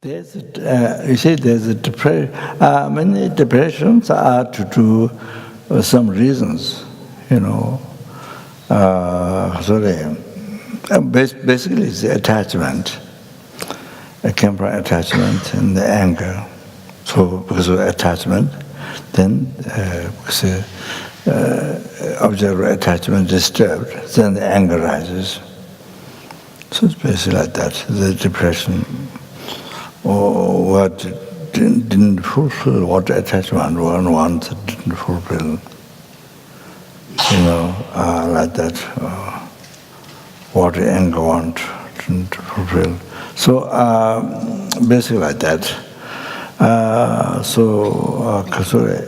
You see, there's a many depressions are to do with some reasons, you know. Basically, it's the attachment. It came from attachment and the anger. So, because of attachment, then because object of attachment disturbed, then the anger rises. So it's basically like that. The depression, or what didn't fulfill what attachment one wanted, didn't fulfill. You know, like that. What the anger want didn't fulfill. So basically like that. Kasure,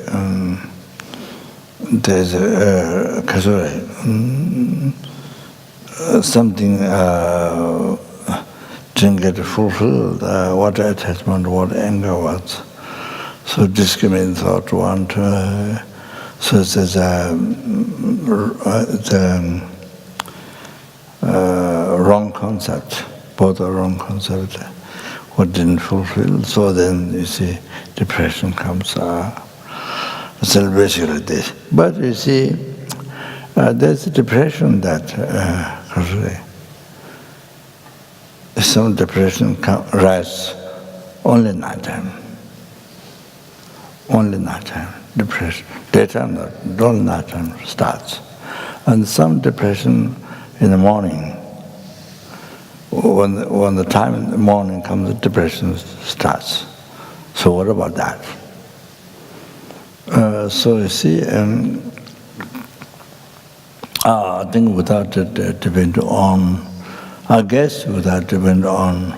there's Kasure, something didn't get fulfilled, what attachment, what anger was. So discriminating thought want, so it says wrong concept, both are wrong concept, what didn't fulfill. So then you see depression comes, so basically this. But you see, there's a depression that some depression rise only nighttime. Only nighttime depression. Daytime, not only nighttime starts. And some depression in the morning. When the time in the morning comes, the depression starts. So what about that? So you see, I think without it depend on, I guess without depend on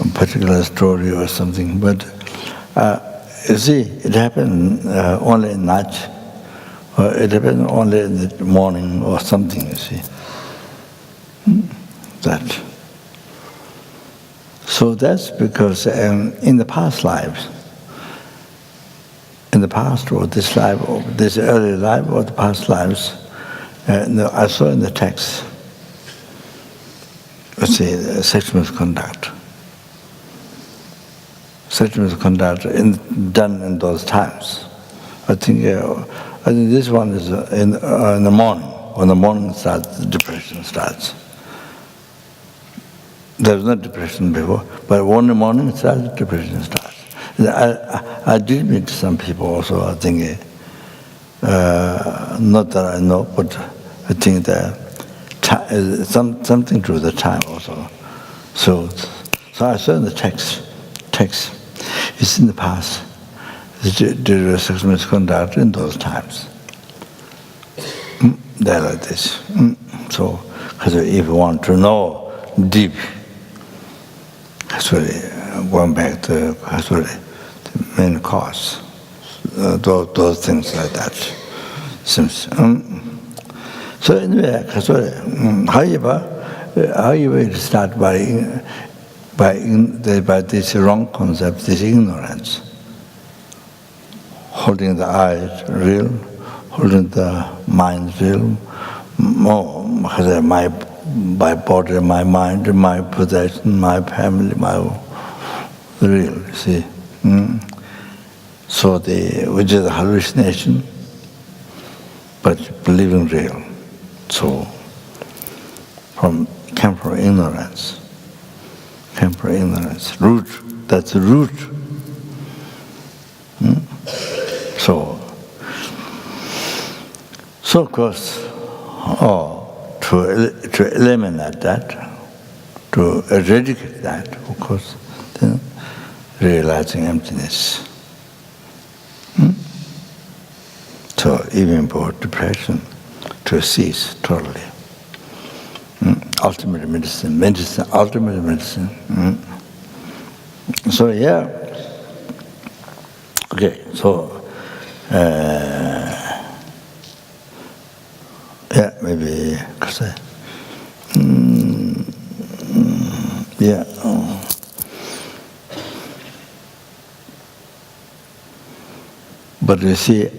a particular story or something, but you see, it happens only at night, or it happens only in the morning or something, you see. That. So that's because in the past lives, in the past or this life, or this early life or the past lives, I saw in the text, let's say, sexual misconduct. Sexual misconduct done in those times. I think this one is in the morning. When the morning starts, the depression starts. There was no depression before, but when the morning starts, depression starts. I did meet some people also, I think, not that I know, but I think that something to the time also. So I saw in the text, it's in the past. There was sexual misconduct in those times. They're like this. So, because if you want to know deep, going back to the main cause, those things like that. Seems. So anyway, however, it start by this wrong concept, this ignorance, holding the eyes real, holding the mind real, my body, my mind, my possession, my family, my real, you see. So which is a hallucination, but believing real. So came from ignorance. Came from ignorance. Root, that's the root. So of course, to eliminate that, to eradicate that, of course, then realizing emptiness. So even for depression, to cease totally. Ultimate medicine, ultimate medicine. So yeah, okay, so yeah, maybe, yeah. But you see,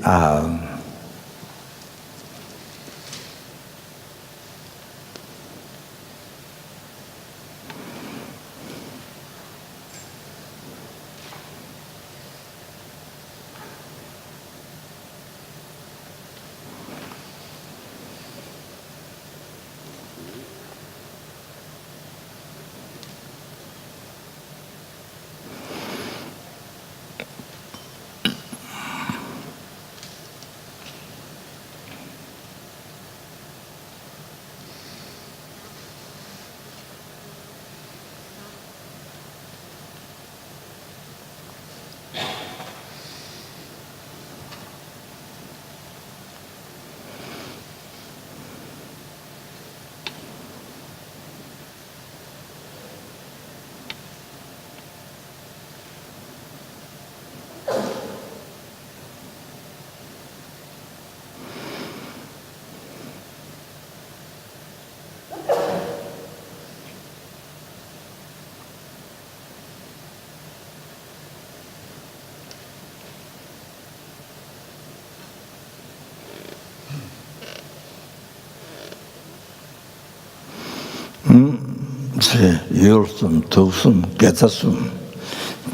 Yulsum, Tusum, Getasum,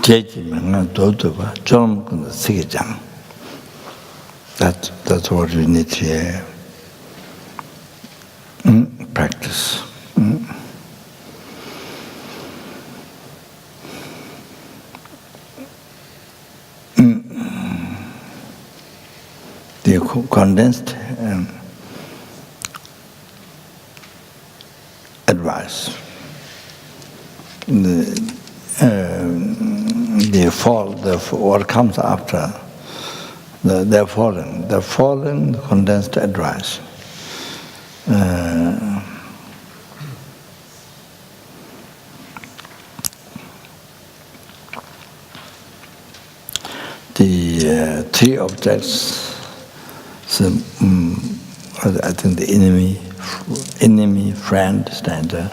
Jejim, Dodoba, John Sigijang. That's what you need to practice. The condensed advice. What comes after the fallen condensed advice. The three objects. So, I think the enemy, friend, stanza.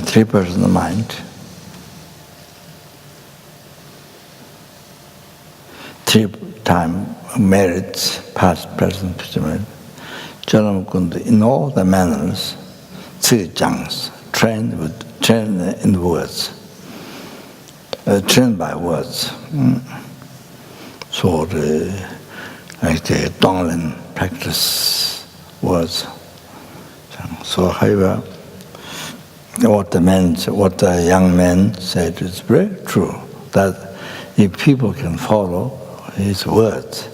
Three persons of mind. Three time merits, past, present, future. In all the manners, three jangs, trained in words, trained by words. So like the Tonglen practice words. So however, what the young man said is very true, that if people can follow his words,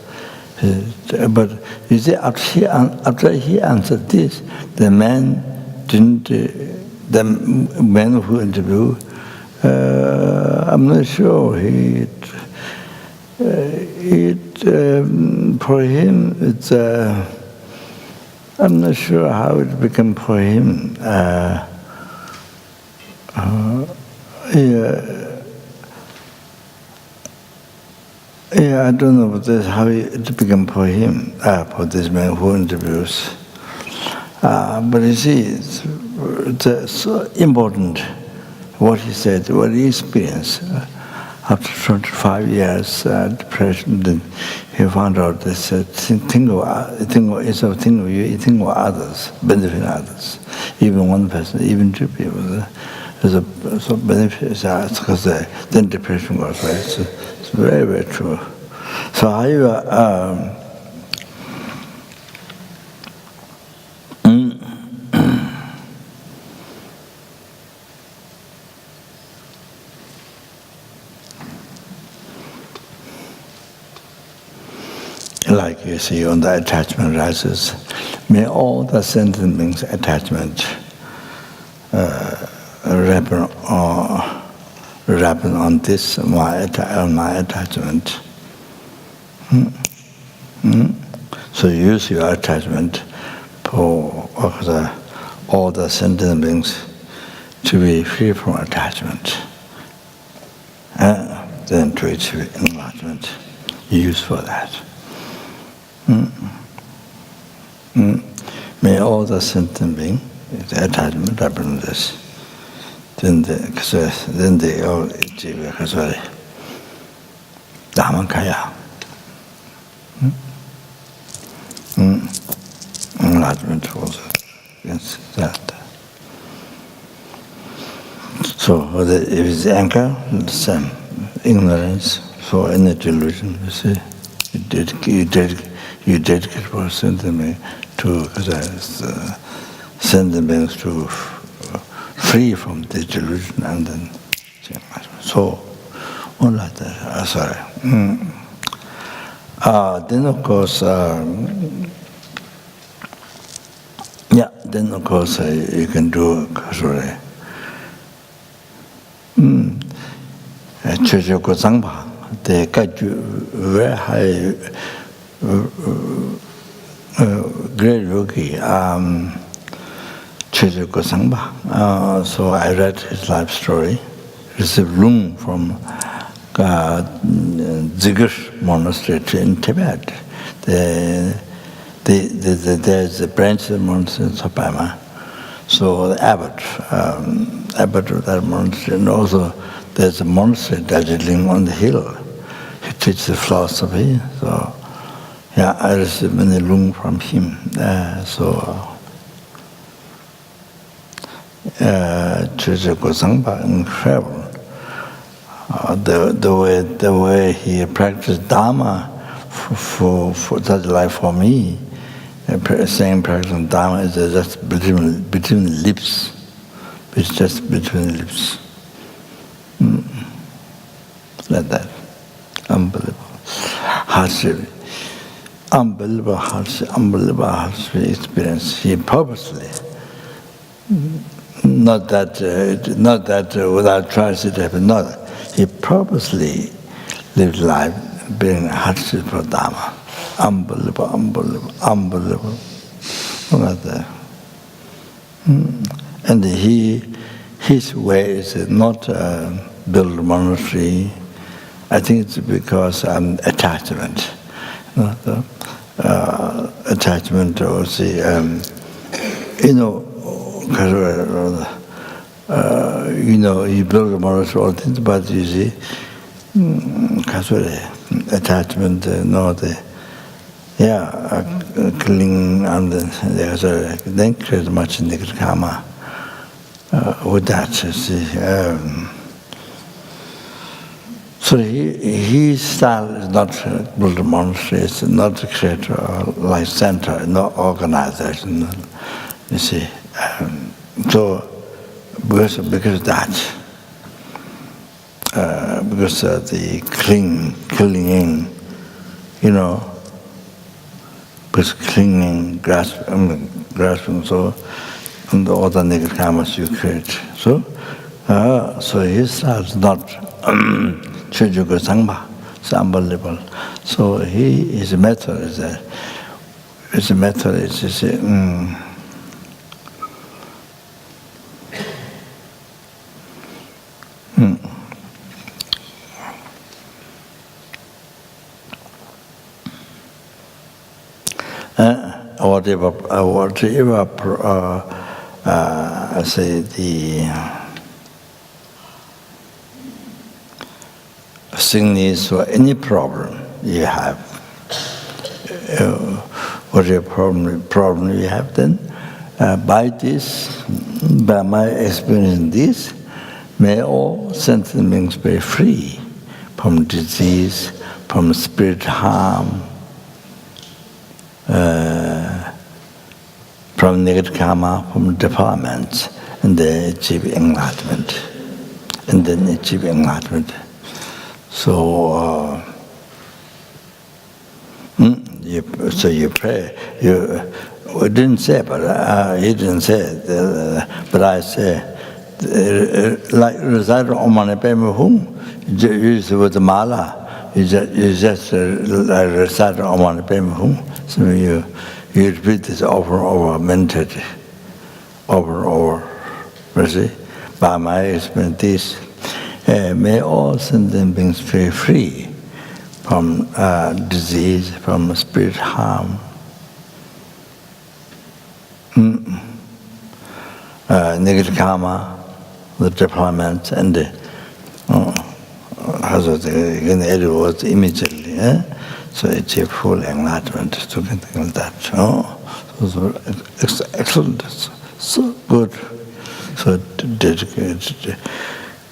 but you see, after he answered this, the man who interviewed, I'm not sure for him, it's I'm not sure how it became for him. I don't know how it became for him, for this man who interviews. But you see, it's so important what he said, what he experienced. After 25 years depression, then he found out this think of you, think of others, benefiting others. Even one person, even two people, so benefits because then depression goes away. It's very, very true. So like you see on the attachment rises, may all the sentient beings' attachment ripen on this, my attachment. So use your attachment for all the sentient beings to be free from attachment, then to achieve enlightenment. Use for that. May all the sentient beings, the attachment ripen this. Then they all achieve Dhammakaya. Enlightenment also against that. So if it's anger, the same. Ignorance, so any delusion, you see, you dedicate for sending me to send the beings to free from the delusion and then so all like that. Sorry. Then of course, you can do sorry. Chojo Zangpa, they got you very high great yogi, Chojo Zangpa. So I read his life story. It's a room from Zigir monastery in Tibet. There's a branch of the monastery in Sapama. So the abbot of that monastery, and also there's a monastery Darjeeling on the hill. He teaches philosophy. So I received many lung from him. incredible. The way he practiced Dharma for such life for me, saying practicing Dharma is just between the lips. It's just between the lips. Like that. Unbelievable. Hardship. Unbelievable hardship experience. He purposely, not that without choice it happened, not. He purposely lived life being hardship for Dharma. Unbelievable. Look at that. And his way is not build a monastery. I think it's because attachment. Attachment or see, you build a monastery, all things, but you see, attachment, clinging, and then create much negative karma with that, you see. So his style is not build a monastery, it's not to create a life center, no organization, you see. So because of that, because of the clinging, because clinging, grasping, so, and all the negative karmas you create. So his style is not Chojuga Sangpa. It's unbelievable. So his method is that. His method is to say, say the sickness or any problem you have, whatever problem you have, then by my experience in this, may all sentient beings be free from disease, from spirit harm, from negative karma, from defilements, and then achieve enlightenment. So, you pray. We didn't say, but he didn't say. But I say, like recite Om Mani Padme Hum. You use with the mala. You just recite Om Mani Padme Hum. So you repeat this over and over, meditate over and over. You see, by my experience, this. May all sentient beings be free from disease, from spirit harm, negative karma, the defilements, and the words immediately. So achieve full enlightenment, something like that. So excellent, so good, so dedicated.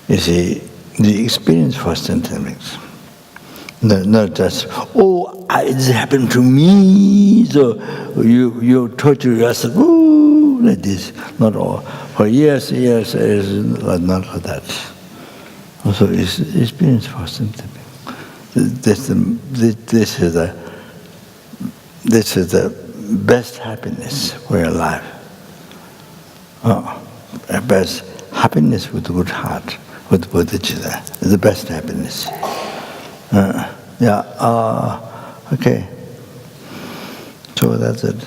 You see, the experience for sentient beings. Not just, it happened to me, so you torture yourself, like this. Not all. For years, not like that. Also, it's experience for sentient beings. This is the best happiness for your life. Best happiness with a good heart. With bodhicitta, is the best happiness. Okay. So that's it.